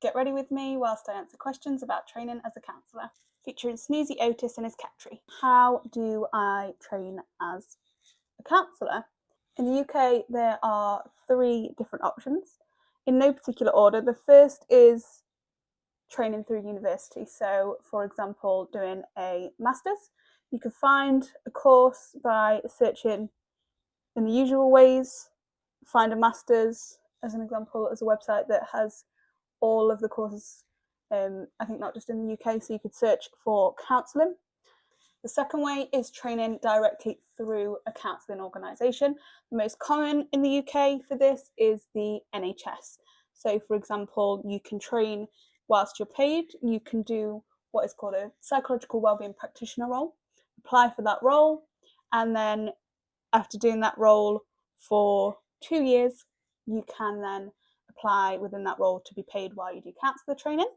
Get ready with me whilst I answer questions about training as a counsellor. Featuring Sneezy Otis and his cat tree. How do I train as a counsellor? In the UK, there are 3 different options, in no particular order. The first is training through university. So, for example, doing a master's. You can find a course by searching in the usual ways. Find a master's, as an example, as a website that has all of the courses, I think not just in the UK, so you could search for counselling. The second way is training directly through a counselling organisation. The most common in the UK for this is the NHS. So, for example, you can train whilst you're paid. You can do what is called a psychological wellbeing practitioner role, apply for that role, and then after doing that role for 2 years, you can then apply within that role to be paid while you do counsellor training.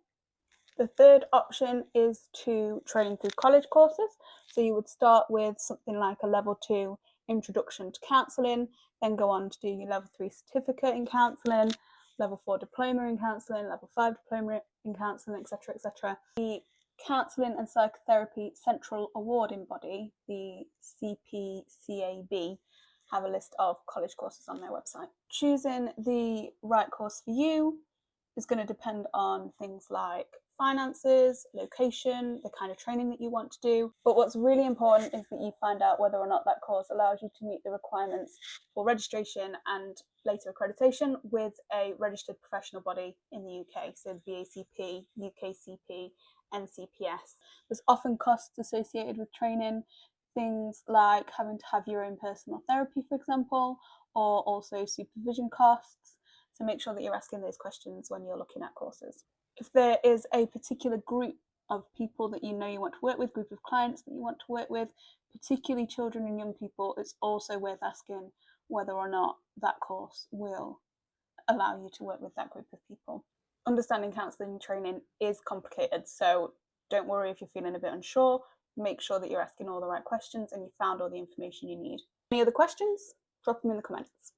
The third option is to train through college courses. So you would start with something like a level 2 introduction to counselling, then go on to do your level 3 certificate in counselling, level 4 diploma in counselling, level 5 diploma in counselling, etc., etc. The Counselling and Psychotherapy Central Awarding Body, the CPCAB, have a list of college courses on their website. Choosing the right course for you is going to depend on things like finances, location, the kind of training that you want to do. But what's really important is that you find out whether or not that course allows you to meet the requirements for registration and later accreditation with a registered professional body in the UK, so BACP, UKCP, NCPS. There's often costs associated with training, things like having to have your own personal therapy, for example, or also supervision costs. So make sure that you're asking those questions when you're looking at courses. If there is a particular group of people that you know you want to work with, group of clients that you want to work with, particularly children and young people, it's also worth asking whether or not that course will allow you to work with that group of people. Understanding counselling training is complicated, so don't worry if you're feeling a bit unsure. Make sure that you're asking all the right questions and you found all the information you need. Any other questions? Drop them in the comments.